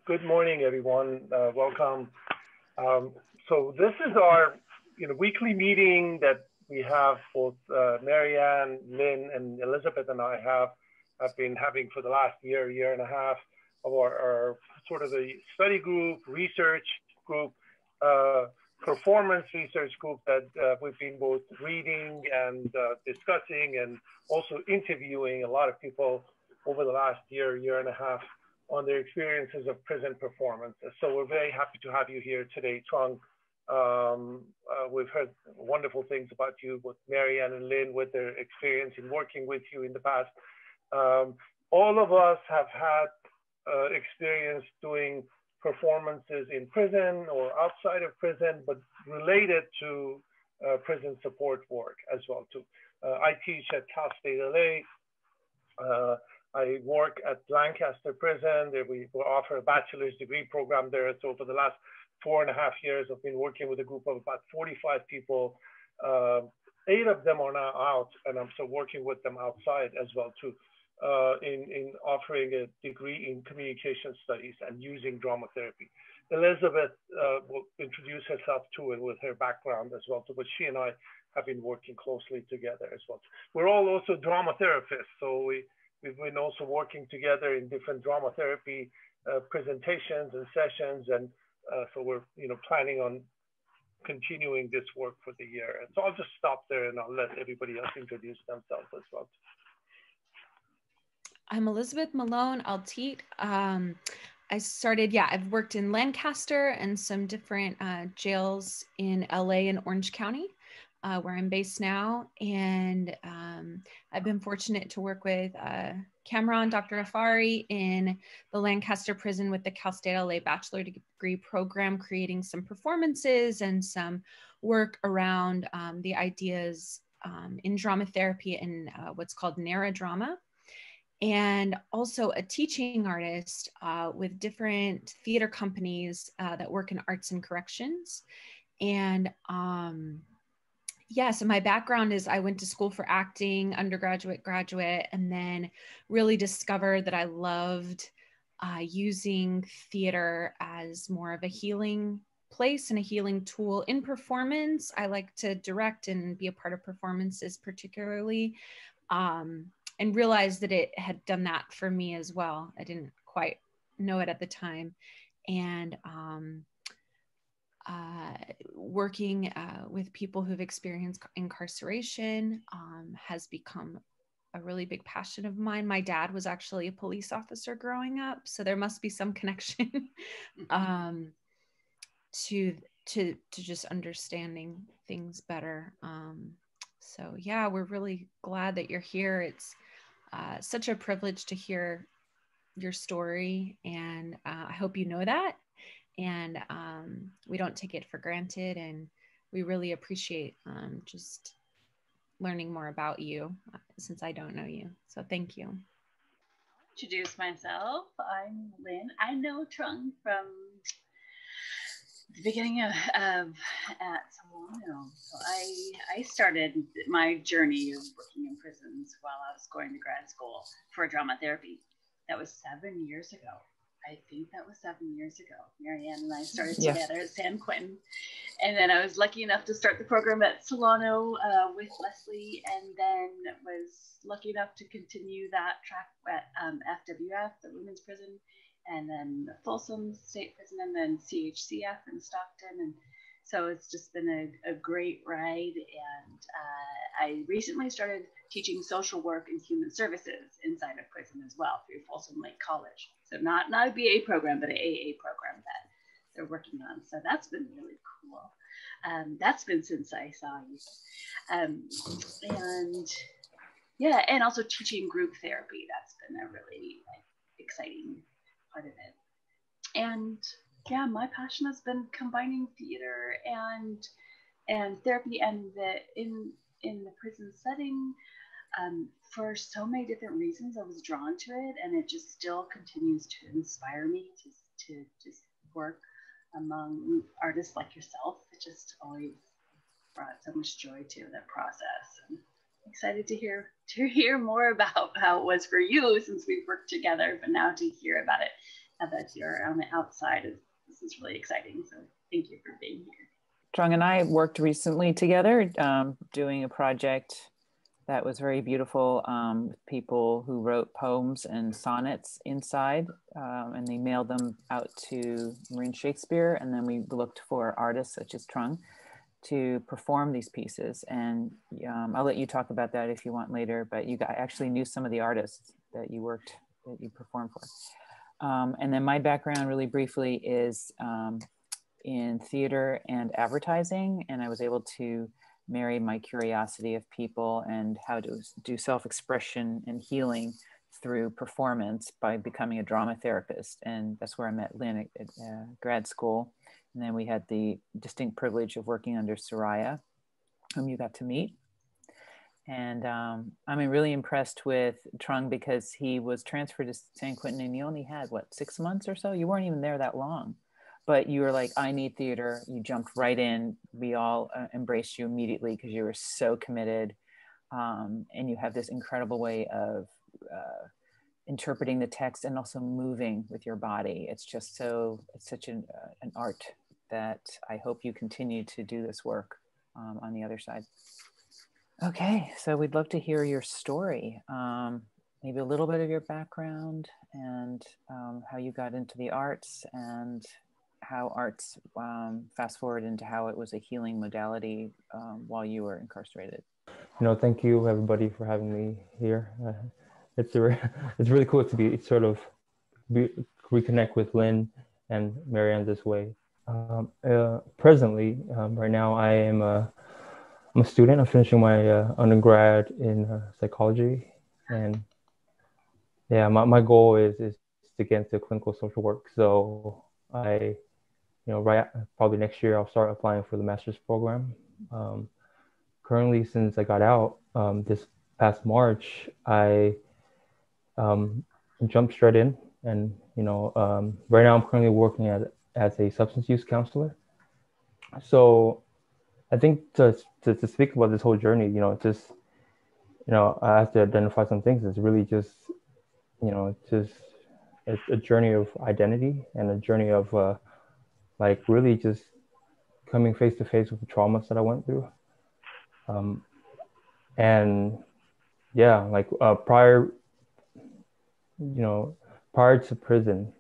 Good morning, everyone. Welcome. So this is our weekly meeting that we have both Marianne, Lynn, and Elizabeth and I have been having for the last year and a half of our sort of the study group, research group, performance research group that we've been both reading and discussing and also interviewing a lot of people over the last year and a half on their experiences of prison performance. So we're very happy to have you here today, Trung. We've heard wonderful things about you, with Marianne and Lynn, with their experience in working with you in the past. All of us have had experience doing performances in prison or outside of prison, but related to prison support work as well too. I teach at Cal State LA. I work at Lancaster Prison. We offer a bachelor's degree program there. So for the last 4.5 years, I've been working with a group of about 45 people. 8 of them are now out, and I'm still working with them outside as well too, in offering a degree in communication studies and using drama therapy. Elizabeth will introduce herself too, and with her background as well too, but she and I have been working closely together as well. We're all also drama therapists, so we've been also working together in different drama therapy presentations and sessions, and so we're planning on continuing this work for the year. And so I'll just stop there and I'll let everybody else introduce themselves as well. I'm Elizabeth Malone. I'll teach. I've worked in Lancaster and some different jails in LA and Orange County, where I'm based now. And I've been fortunate to work with Kamran, Dr. Afary in the Lancaster prison with the Cal State LA bachelor degree program, creating some performances and some work around the ideas in drama therapy and what's called narrow drama. And also a teaching artist with different theater companies that work in arts and corrections. And so my background is I went to school for acting, undergraduate, graduate, and then really discovered that I loved using theater as more of a healing place and a healing tool in performance. I like to direct and be a part of performances particularly, and realized that it had done that for me as well. I didn't quite know it at the time. And working with people who've experienced incarceration has become a really big passion of mine. My dad was actually a police officer growing up, so there must be some connection to just understanding things better. So yeah, we're really glad that you're here. It's such a privilege to hear your story, and I hope you know that. And we don't take it for granted, and we really appreciate just learning more about you since I don't know you. So thank you. Introduce myself. I'm Lynn. I know Trung from the beginning at SOLANO. So I started my journey of working in prisons while I was going to grad school for drama therapy. That was 7 years ago. I think that was 7 years ago. Marianne and I started together at San Quentin. And then I was lucky enough to start the program at Solano with Leslie, and then was lucky enough to continue that track at FWF, the women's prison, and then Folsom State Prison, and then CHCF in Stockton. And so it's just been a great ride. And I recently started teaching social work and human services inside of prison as well through Folsom Lake College. So not a BA program, but an AA program that they're working on. So that's been really cool. That's been since I saw you. And also teaching group therapy. That's been a really exciting part of it. And yeah, my passion has been combining theater and therapy and in the prison setting. For so many different reasons, I was drawn to it, and it just still continues to inspire me to just work among artists like yourself. It just always brought so much joy to that process. And I'm excited to hear more about how it was for you since we've worked together, but now to hear about it that you're on the outside. This is really exciting. So thank you for being here. Trung and I worked recently together doing a project that was very beautiful with people who wrote poems and sonnets inside, and they mailed them out to Marine Shakespeare. And then we looked for artists such as Trung to perform these pieces. And I'll let you talk about that if you want later, but I actually knew some of the artists that you performed for. And then my background really briefly is in theater and advertising, and I was able to marry my curiosity of people and how to do self-expression and healing through performance by becoming a drama therapist. And that's where I met Lynn at grad school. And then we had the distinct privilege of working under Soraya, whom you got to meet. And I'm really impressed with Trung because he was transferred to San Quentin and you only had, 6 months or so? You weren't even there that long. But you were like, I need theater. You jumped right in. We all embraced you immediately because you were so committed. And you have this incredible way of interpreting the text and also moving with your body. It's just it's such an art that I hope you continue to do this work on the other side. Okay, so we'd love to hear your story. Maybe a little bit of your background and how you got into the arts and how arts fast forward into how it was a healing modality while you were incarcerated. Thank you everybody for having me here. It's really cool to reconnect with Lynn and Marianne this way. Presently, right now, I'm a student. I'm finishing my undergrad in psychology, and yeah, my goal is to get into clinical social work. So probably next year I'll start applying for the master's program. Currently, since I got out this past March, I jumped straight in, and right now I'm currently working as a substance use counselor. So I think to speak about this whole journey, I have to identify some things. It's really just it's a journey of identity and a journey of really just coming face to face with the traumas that I went through. And yeah, prior to prison,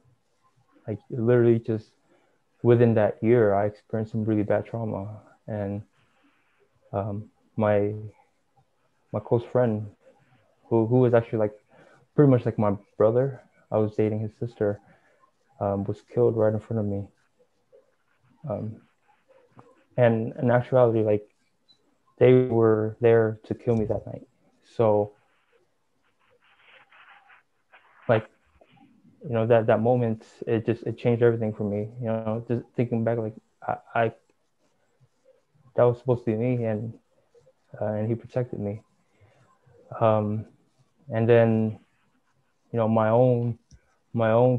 literally just within that year, I experienced some really bad trauma. And my close friend, who was actually pretty much like my brother, I was dating his sister, was killed right in front of me. And in actuality, they were there to kill me that night. So that moment, it changed everything for me. Just thinking back, I that was supposed to be me, and he protected me. And then, my own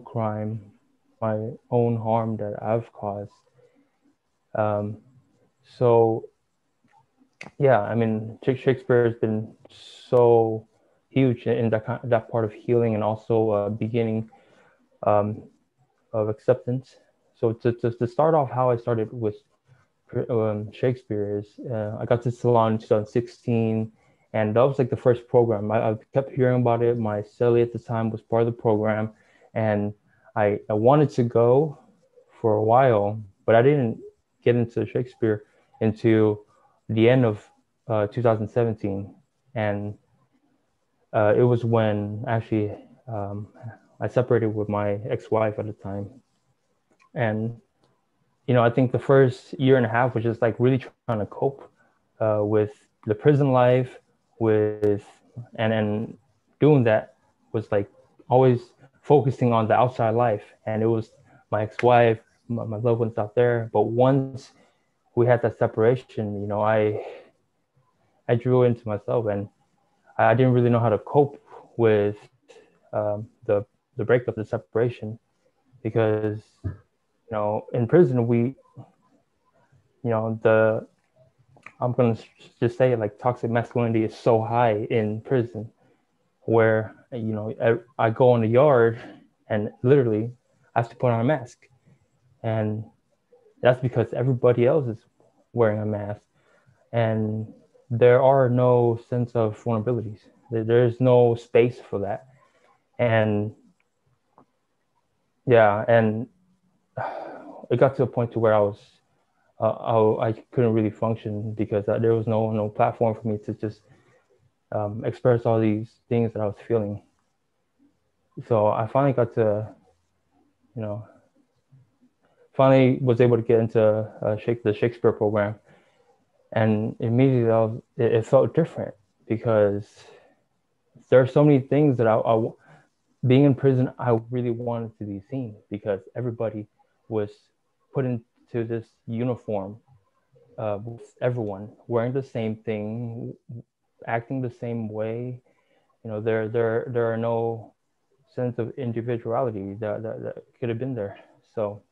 crime, my own harm that I've caused. So yeah, Shakespeare has been so huge in that part of healing, and also beginning of acceptance. So to start off, how I started with Shakespeare is I got to Salon in 2016, and that was the first program. I kept hearing about it. My cellie at the time was part of the program, and I wanted to go for a while, but I didn't get into Shakespeare until the end of 2017, and it was when actually I separated with my ex-wife at the time. And I think the first year and a half was just really trying to cope with the prison life, and doing that was always focusing on the outside life, and it was my ex-wife, my loved ones out there. But once we had that separation, I drew into myself, and I didn't really know how to cope with the breakup, the separation, because in prison I'm gonna just say it, toxic masculinity is so high in prison, where I go in the yard and literally I have to put on a mask. And that's because everybody else is wearing a mask. And there are no sense of vulnerabilities. There's no space for that. And yeah, and it got to a point to where I couldn't really function because there was no platform for me to just express all these things that I was feeling. So I finally got to, finally was able to get into the Shakespeare program. And immediately it felt different because there are so many things that being in prison, I really wanted to be seen because everybody was put into this uniform with everyone wearing the same thing, acting the same way. There are no sense of individuality that could have been there. So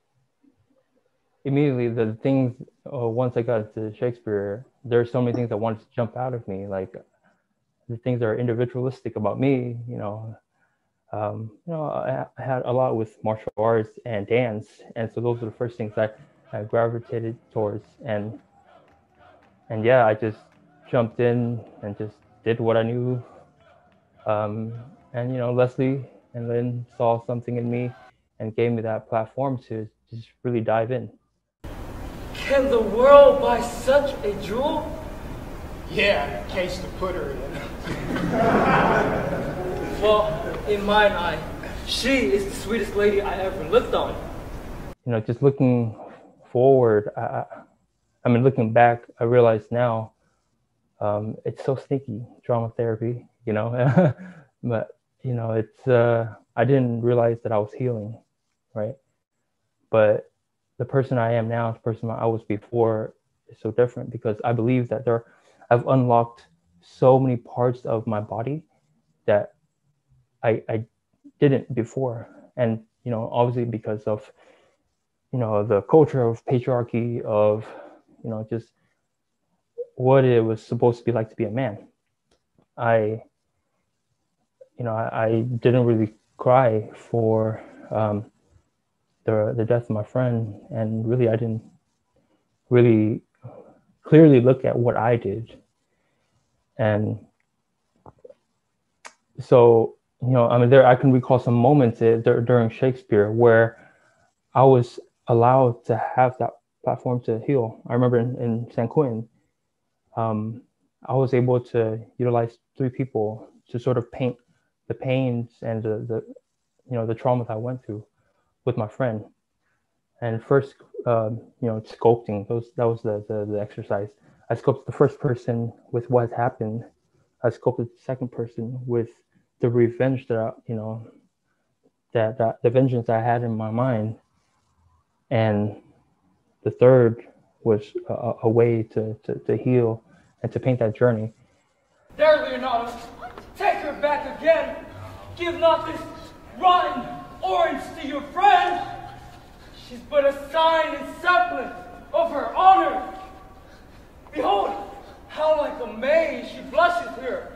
immediately the things, once I got to Shakespeare, there are so many things that wanted to jump out of me, like the things that are individualistic about me. I had a lot with martial arts and dance, and so those are the first things I gravitated towards. And yeah, I just jumped in and just did what I knew. And Leslie and Lynn saw something in me and gave me that platform to just really dive in. Can the world buy such a jewel? Yeah, in case to put her in. Well, in mine eye, she is the sweetest lady I ever looked on. Just looking forward, looking back, I realize now it's so sneaky, drama therapy, but it's I didn't realize that I was healing, right? But the person I am now, the person I was before, is so different because I believe that I've unlocked so many parts of my body that I didn't before. And obviously because of the culture of patriarchy, of just what it was supposed to be like to be a man. I didn't really cry for the death of my friend, and really I didn't really clearly look at what I did. And so there I can recall some moments during Shakespeare where I was allowed to have that platform to heal. I remember in San Quentin, I was able to utilize 3 people to sort of paint the pains and the trauma that I went through with my friend. And first, sculpting, that was the exercise. I sculpted the first person with what happened. I sculpted the second person with the revenge that the vengeance I had in my mind. And the third was a way to heal and to paint that journey. There, Leonardo, take her back again. Give not this rotten orange to your friend. She's but a sign and semblance of her honor. Behold, how like a maid she blushes here.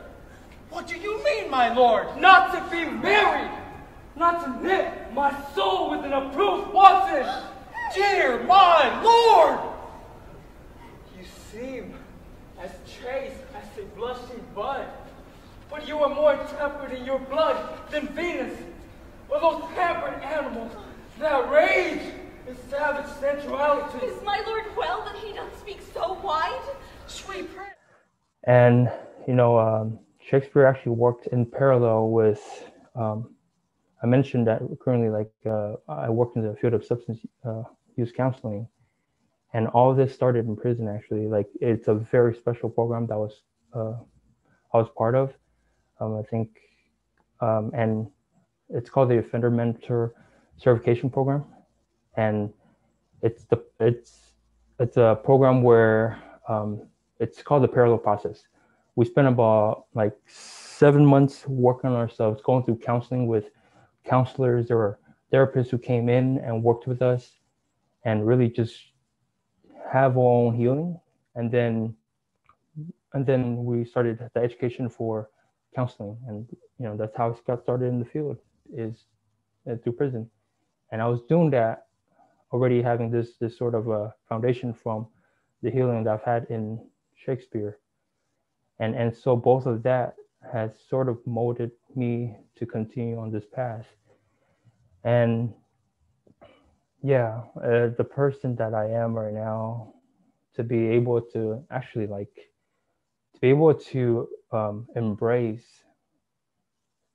What do you mean, my lord? Not to be married, not to knit my soul with an approved Watson. Dear my lord! You seem as chaste as a blushing bud, but you are more tempered in your blood than Venus, or those pampered animals that rage in savage sensuality. Is my lord well that he doth speak so wide? Sweet prince. And Shakespeare actually worked in parallel with. I mentioned that currently, I worked in the field of substance use counseling, and all of this started in prison. Actually, it's a very special program that I was part of. I think, and it's called the Offender Mentor Certification Program, and it's a program where it's called the parallel process. We spent about 7 months working on ourselves, going through counseling with counselors. There were therapists who came in and worked with us and really just have our own healing. And then we started the education for counseling. And, that's how it got started in the field, is through prison. And I was doing that already, having this sort of a foundation from the healing that I've had in Shakespeare. And so both of that has sort of molded me to continue on this path. And yeah, the person that I am right now, to be able to actually to be able to embrace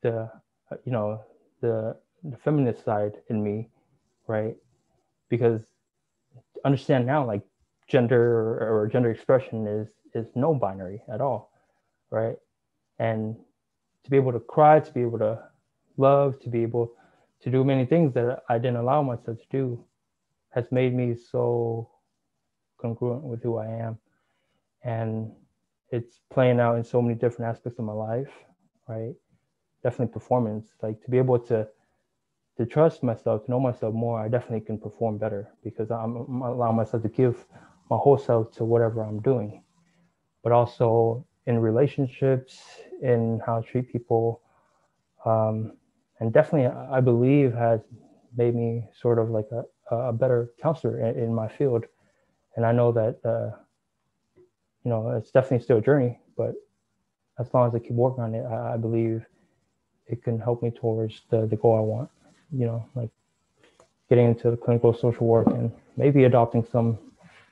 the the feminist side in me, right? Because understand now, like, gender or gender expression is no binary at all, right? And to be able to cry, to be able to love, to be able to do many things that I didn't allow myself to do has made me so congruent with who I am. And it's playing out in so many different aspects of my life, right? Definitely performance, like to be able to trust myself, to know myself more, I definitely can perform better because I'm allowing myself to give my whole self to whatever I'm doing. But also in relationships, in how I treat people, and definitely I believe has made me sort of like a better counselor in my field. And I know that it's definitely still a journey, but as long as I keep working on it, I believe it can help me towards the goal I want, like getting into the clinical social work and maybe adopting some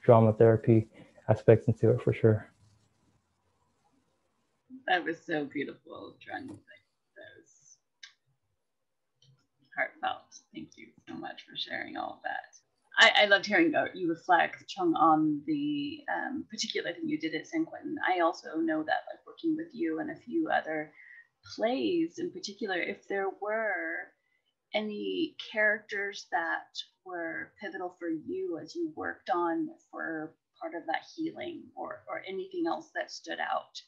drama therapy aspects into it for sure. That was so beautiful, Trung. That was heartfelt. Thank you so much for sharing all of that. I loved hearing you reflect, Trung, on the particular thing you did at San Quentin. I also know that, like, working with you and a few other plays in particular, if there were any characters that were pivotal for you as you worked on for part of that healing, or anything else that stood out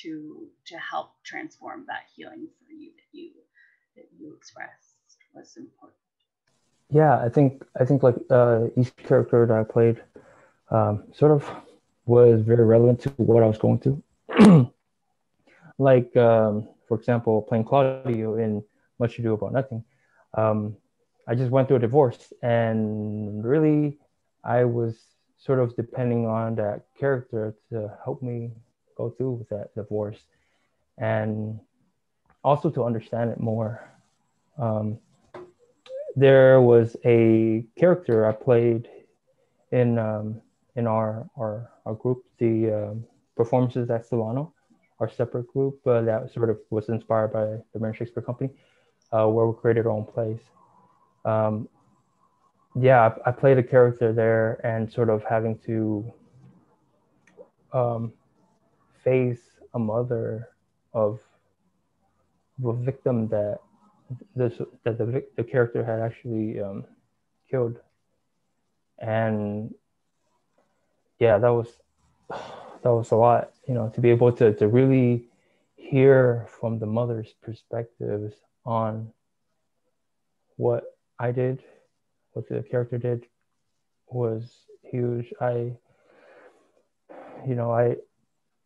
to help transform that healing for you that you expressed was important. Yeah, I think like each character that I played sort of was very relevant to what I was going through. Like, for example, playing Claudio in Much Ado About Nothing. I just went through a divorce, and really I was sort of depending on that character to help me go through with that divorce, and also to understand it more. There was a character I played in our group, the performances at Solano, our separate group that sort of was inspired by the Marianne Shakespeare Company, where we created our own plays. Yeah, I played a character there and sort of having to face a mother of a victim that the character had actually killed. And yeah, that was a lot, to be able to really hear from the mother's perspectives on what I did, what the character did, was huge. I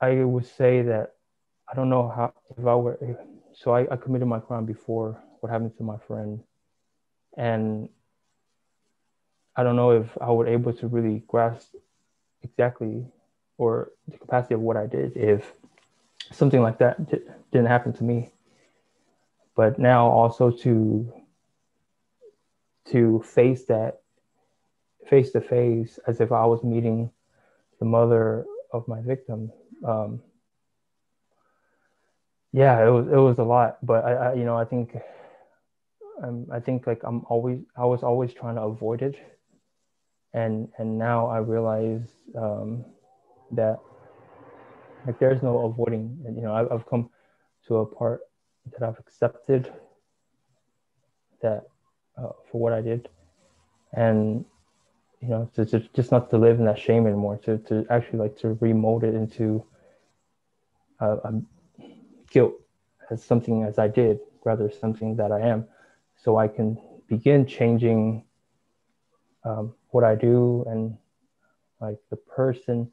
would say that I don't know how, if I were, so I committed my crime before what happened to my friend, and I don't know if I would able to really grasp exactly or the capacity of what I did if something like that didn't happen to me. But now also to face that face to face as if I was meeting the mother of my victim. Yeah, it was a lot, but I think like I was always trying to avoid it, and now I realize that, like, there's no avoiding, and I've come to a part that I've accepted that for what I did, and to just not to live in that shame anymore, to actually like to remold it into guilt as something as I did, rather something that I am, so I can begin changing what I do and like the person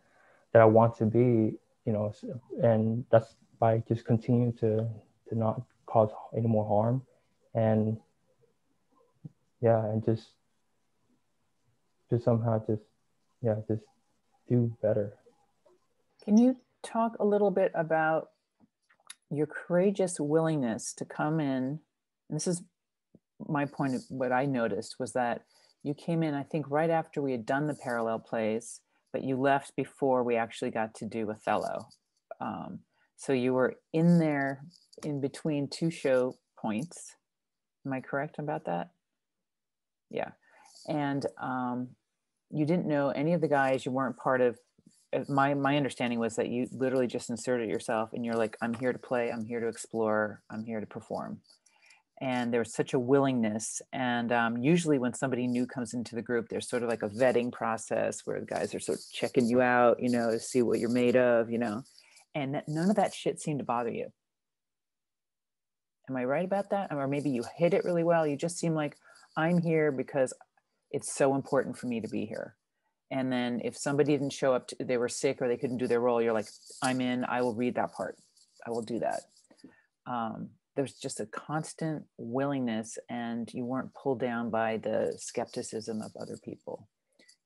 that I want to be, and that's by just continuing to not cause any more harm, and yeah, and just somehow just do better. Can you talk a little bit about your courageous willingness to come in? And this is my point of what I noticed was that you came in, I think, right after we had done the parallel plays, but you left before we actually got to do Othello. So you were in there in between two show points. Am I correct about that? Yeah. And you didn't know any of the guys. You weren't part of, my understanding was that you literally just inserted yourself and you're like, I'm here to play, I'm here to explore, I'm here to perform. And there was such a willingness. And usually when somebody new comes into the group, there's sort of like a vetting process where the guys are sort of checking you out, you know, to see what you're made of, you know, and none of that shit seemed to bother you. Am I right about that? Or maybe you hit it really well. You just seem like, I'm here because it's so important for me to be here. And then if somebody didn't show up, they were sick or they couldn't do their role, you're like, I'm in, I will read that part. I will do that. There's just a constant willingness and you weren't pulled down by the skepticism of other people.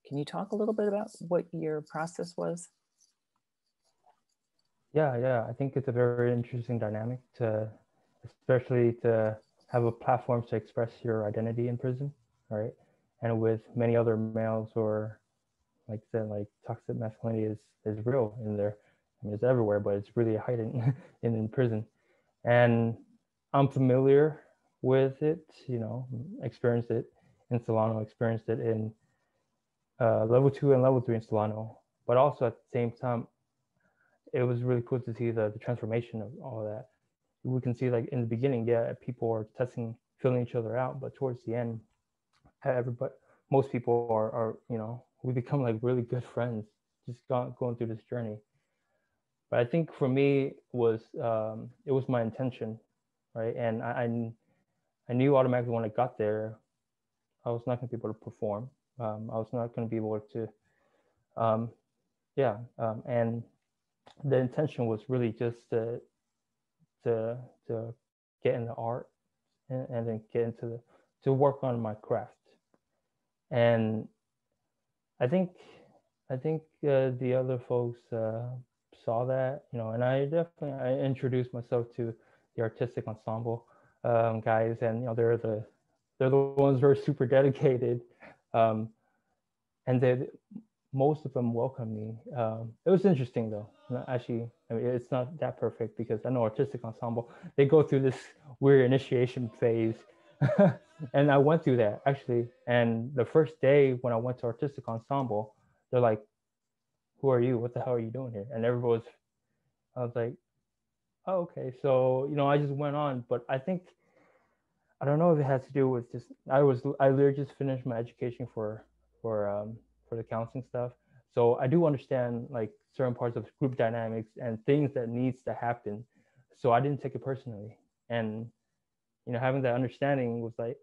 Can you talk a little bit about what your process was? Yeah, I think it's a very interesting dynamic especially to have a platform to express your identity in prison, right? And with many other males or like said, like toxic masculinity is real in there. I mean, it's everywhere, but it's really heightened in prison. And I'm familiar with it, you know, experienced it in Solano, experienced it in level 2 and level 3 in Solano. But also at the same time, it was really cool to see the transformation of all of that. We can see like in the beginning, yeah, people are filling each other out, but towards the end, most people are, you know, we become like really good friends, just going through this journey. But I think for me it was my intention, right? And I knew automatically when I got there, I was not going to be able to perform. I was not going to be able to, and the intention was really just to get into art and then get to work on my craft. And I think the other folks saw that, you know, and I introduced myself to the artistic ensemble guys, and you know they're the ones who are super dedicated, and most of them welcomed me. It was interesting though. Actually, I mean, it's not that perfect because I know artistic ensemble, they go through this weird initiation phase. And I went through that actually. And the first day when I went to artistic ensemble, they're like, who are you? What the hell are you doing here? And I was like, oh, okay. So, you know, I just went on, but I don't know if it has to do with just, I literally just finished my education for the counseling stuff. So I do understand like certain parts of group dynamics and things that needs to happen. So I didn't take it personally. And, you know, having that understanding was like,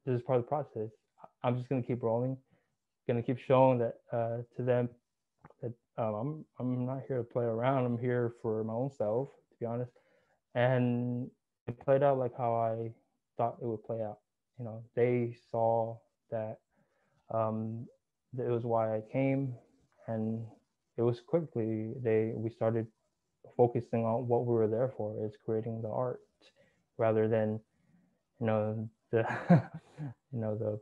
this is part of the process. I'm just going to keep rolling, going to keep showing that to them that I'm not here to play around. I'm here for my own self, to be honest. And it played out like how I thought it would play out. You know, they saw that it was why I came, and it was quickly we started focusing on what we were there for, is creating the art rather than, you know, the you know, the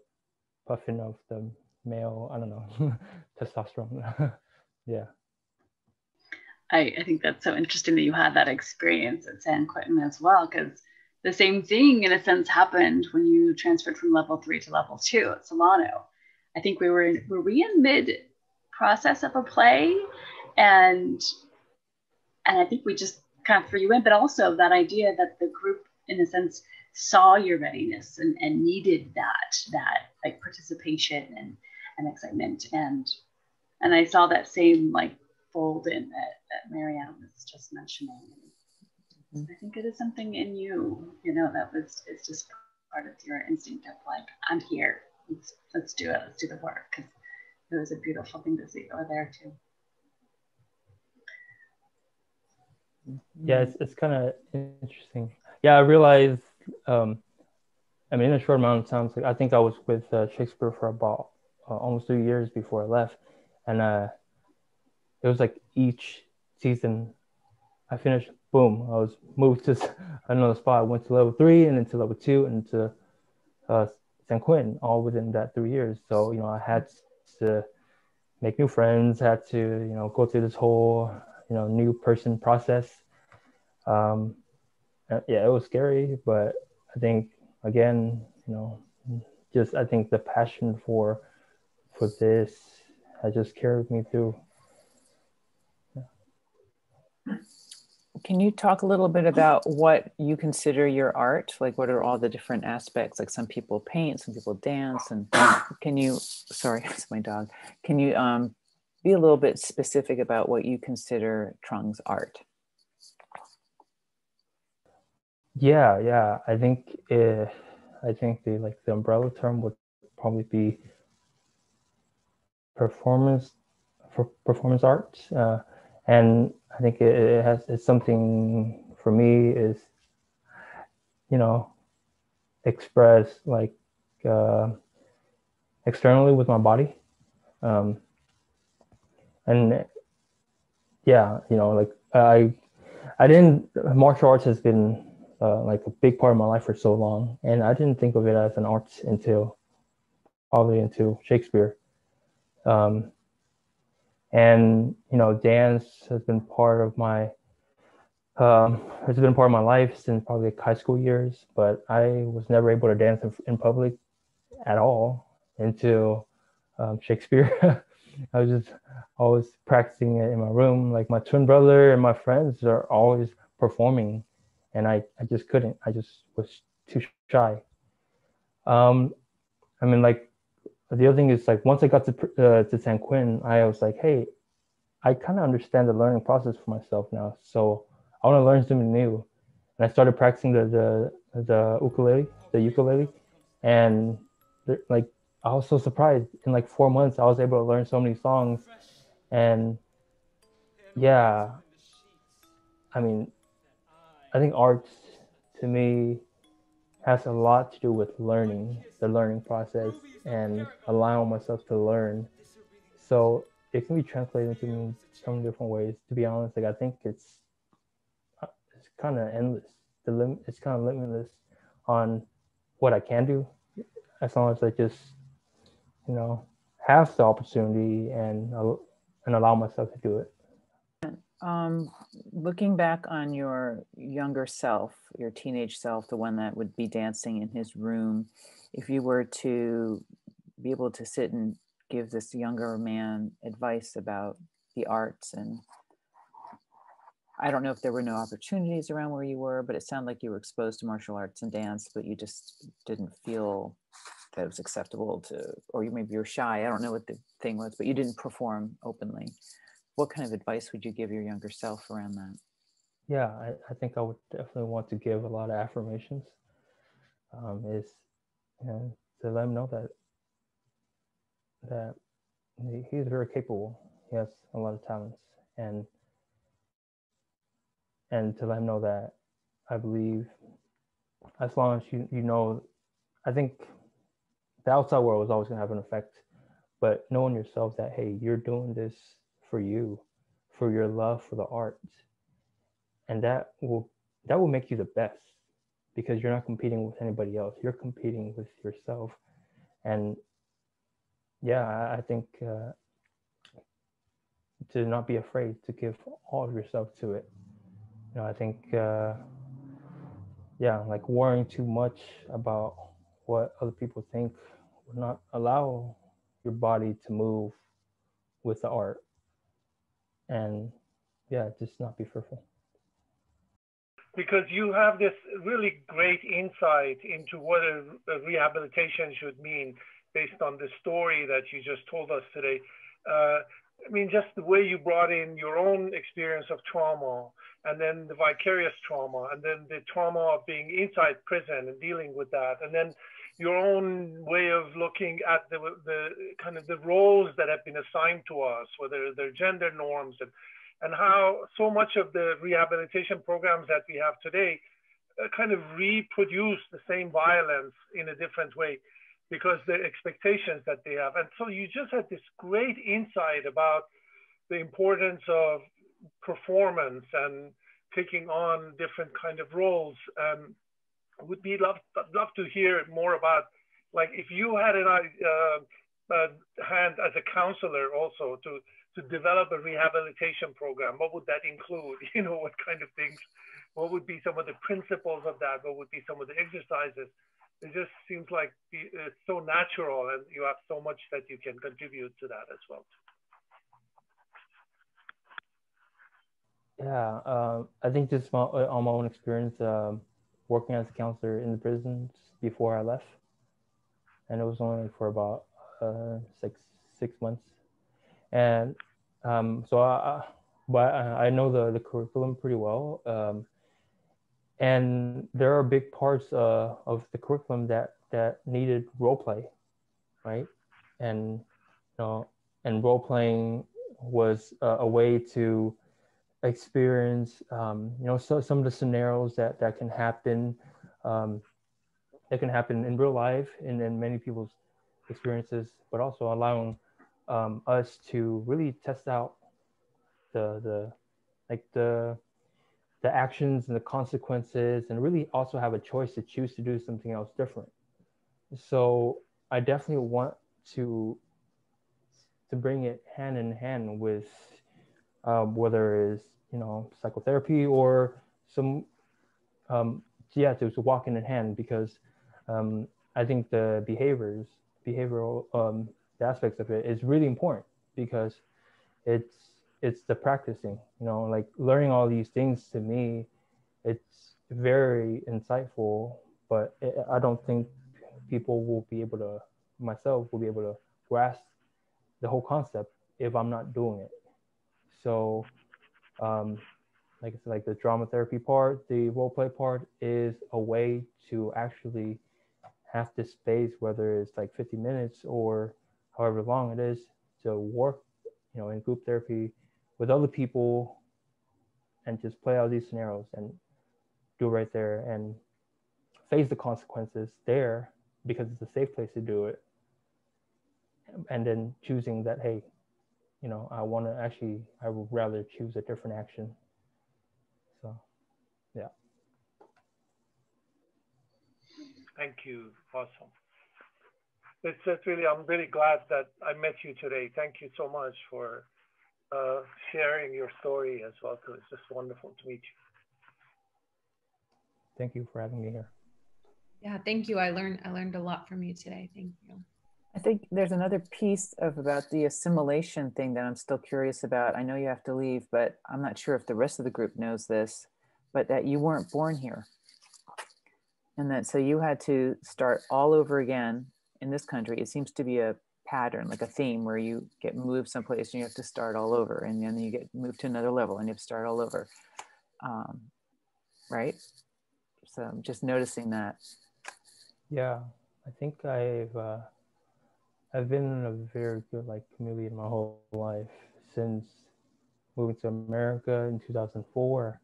puffing of the male, I don't know, testosterone. Yeah. I think that's so interesting that you had that experience at San Quentin as well, because the same thing in a sense happened when you transferred from level 3 to level 2 at Solano. I think were we in mid process of a play, and I think we just kind of threw you in, but also that idea that the group in a sense saw your readiness and needed that like participation and excitement, and I saw that same like fold in that Marianne was just mentioning. I think it is something in you, you know, it's just part of your instinct of like, I'm here, let's do it, let's do the work, because it was a beautiful thing to see over there too. Yeah, it's kind of interesting. Yeah, I realized I mean, in a short amount of time, like I think I was with Shakespeare for about almost 3 years before I left, and it was like each season I finished, boom, I was moved to another spot. I went to level 3 and then to level 2 and to San Quentin, all within that 3 years. So, you know, I had to make new friends, had to, you know, go through this whole, you know, new person process. Yeah, it was scary, but I think, again, you know, just I think the passion for this has just carried me through. Can you talk a little bit about what you consider your art? Like, what are all the different aspects? Like, some people paint, some people dance, and can you, sorry, it's my dog. Can you be a little bit specific about what you consider Trung's art? Yeah. I think the umbrella term would probably be performance art, and I think it's something for me is, you know, express like externally with my body, and yeah, you know, like I didn't, martial arts has been like a big part of my life for so long, and I didn't think of it as an art until probably into Shakespeare. And you know, dance has been part of my life since probably like high school years, but I was never able to dance in public at all until Shakespeare. I was just always practicing it in my room. Like my twin brother and my friends are always performing, and I just couldn't. I just was too shy. I mean, like, the other thing is, like, once I got to San Quentin, I was like, hey, I kind of understand the learning process for myself now, so I want to learn something new. And I started practicing the ukulele, and like, I was so surprised. In like 4 months, I was able to learn so many songs, and yeah, I mean, I think art to me has a lot to do with learning, the learning process, and allowing myself to learn. So it can be translated into so many different ways. To be honest, like, I think it's kind of endless. It's kind of limitless on what I can do, as long as I just, you know, have the opportunity and allow myself to do it. Looking back on your younger self, your teenage self, the one that would be dancing in his room, if you were to be able to sit and give this younger man advice about the arts, and I don't know if there were no opportunities around where you were, but it sounded like you were exposed to martial arts and dance, but you just didn't feel that it was acceptable to, or maybe you're shy. I don't know what the thing was, but you didn't perform openly. What kind of advice would you give your younger self around that? Yeah, I think I would definitely want to give a lot of affirmations. Is, you know, to let him know that he's very capable. He has a lot of talents, and to let him know that I believe, as long as you know, I think the outside world is always going to have an effect, but knowing yourself that, hey, you're doing this for you, for your love for the art, and that will make you the best, because you're not competing with anybody else. You're competing with yourself. And yeah, I think to not be afraid to give all of yourself to it. You know, I think yeah, like, worrying too much about what other people think will not allow your body to move with the art. And yeah, just not be fearful. Because you have this really great insight into what a rehabilitation should mean based on the story that you just told us today. I mean, just the way you brought in your own experience of trauma, and then the vicarious trauma, and then the trauma of being inside prison and dealing with that, and then your own way of looking at the kind of the roles that have been assigned to us, whether they're gender norms, and how so much of the rehabilitation programs that we have today kind of reproduce the same violence in a different way because the expectations that they have. And so you just had this great insight about the importance of performance and taking on different kind of roles. Would be love to hear more about, like, if you had a hand as a counselor also to develop a rehabilitation program, what would that include? You know, what kind of things, what would be some of the principles of that? What would be some of the exercises? It just seems like it's so natural, and you have so much that you can contribute to that as well. Yeah, I think just on my own experience, working as a counselor in the prisons before I left, and it was only for about 6 months, and so I know the curriculum pretty well, and there are big parts of the curriculum that needed role play, right? And and role playing was a way to experience so some of the scenarios that can happen in real life and in many people's experiences, but also allowing us to really test out the actions and the consequences, and really also have a choice to choose to do something else different. So I definitely want to bring it hand in hand with whether it's psychotherapy or some to walk in hand, because I think the behavioral the aspects of it is really important, because it's the practicing, like learning all these things. To me, it's very insightful, but I don't think people will be able to, myself will be able to grasp the whole concept if I'm not doing it. So like I said, like the drama therapy part, the role play part is a way to actually have this space, whether it's like 50 minutes or however long it is, to work, in group therapy with other people and just play out these scenarios and do it right there and face the consequences there, because it's a safe place to do it. And then choosing that, hey, I would rather choose a different action. So, yeah. Thank you. Awesome. It's just really, I'm really glad that I met you today. Thank you so much for sharing your story as well, too. It's just wonderful to meet you. Thank you for having me here. Yeah, thank you. I learned a lot from you today. Thank you. I think there's another piece about the assimilation thing that I'm still curious about. I know you have to leave, but I'm not sure if the rest of the group knows this, but that you weren't born here. And that so you had to start all over again in this country. It seems to be a pattern, like a theme, where you get moved someplace and you have to start all over, and then you get moved to another level and you have to start all over. Right? So I'm just noticing that. Yeah, I think I've been in a very good community my whole life since moving to America in 2004.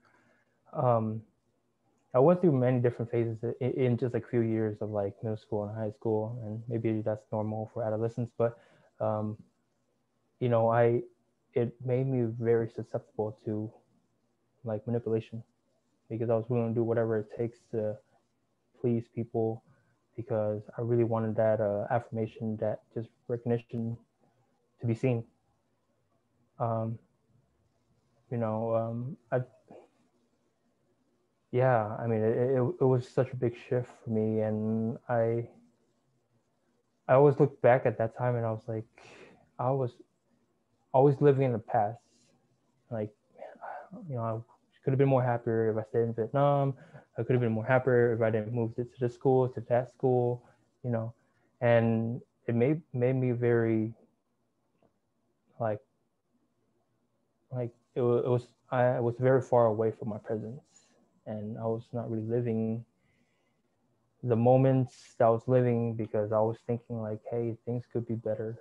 I went through many different phases in just a few years of middle school and high school, and maybe that's normal for adolescents, but it made me very susceptible to manipulation, because I was willing to do whatever it takes to please people, because I really wanted that affirmation, that just recognition, to be seen. It was such a big shift for me, and I always look back at that time and I was like, I was always living in the past. I could have been more happier if I stayed in Vietnam. I could have been more happier if I didn't move to this school, to that school, and it made me very I was very far away from my presence, and I was not really living the moments that I was living, because I was thinking hey, things could be better,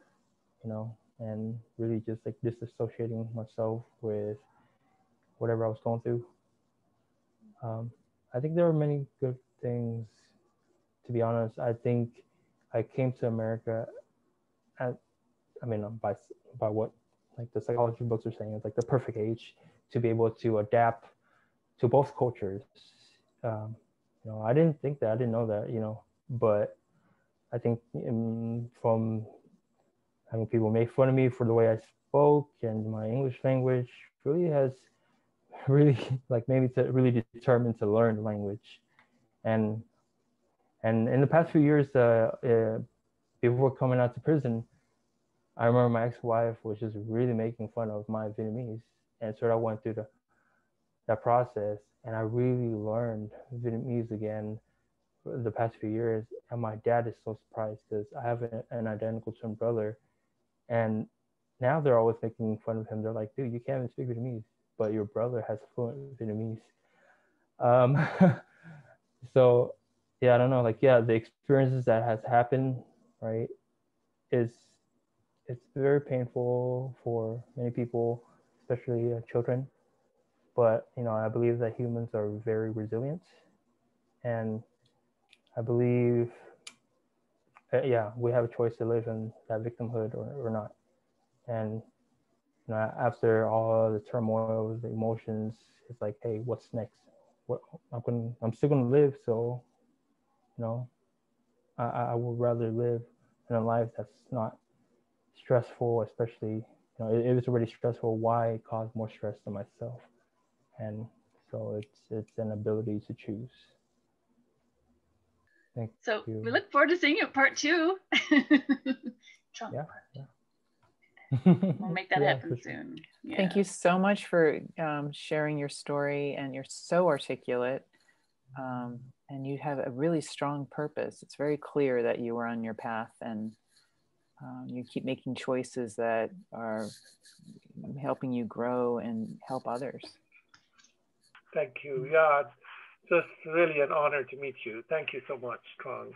and really just disassociating myself with whatever I was going through. I think there are many good things. To be honest, I think I came to America at, I mean, by what like the psychology books are saying, it's like the perfect age to be able to adapt to both cultures. You know, I didn't think that, I didn't know that, you know, but I think from having people make fun of me for the way I spoke and my English language really has really like made me to really determined to learn the language. And in the past few years, before coming out to prison, I remember my ex-wife was just really making fun of my Vietnamese, and so I went through that process, and I really learned Vietnamese again the past few years. And my dad is so surprised because I have an identical twin brother, and now they're always making fun of him. They're like, dude, you can't even speak Vietnamese, but your brother has fluent Vietnamese. So yeah, I don't know, like, yeah, the experiences that has happened, right, it's very painful for many people, especially children. But, you know, I believe that humans are very resilient, and I believe, yeah, we have a choice to live in that victimhood or not. And, you know, after all the turmoil, the emotions, it's like, hey, what's next? I'm still gonna live, so, you know, I would rather live in a life that's not stressful, especially, you know, if it's already stressful, why cause more stress to myself? And so it's an ability to choose. Thank So you. we look forward to seeing you at part 2. Yeah. We'll make that happen soon. Yeah. Thank you so much for sharing your story, and you're so articulate, and you have a really strong purpose. It's very clear that you are on your path, and you keep making choices that are helping you grow and help others. Thank you. Yeah, it's just really an honor to meet you. Thank you so much, Trung.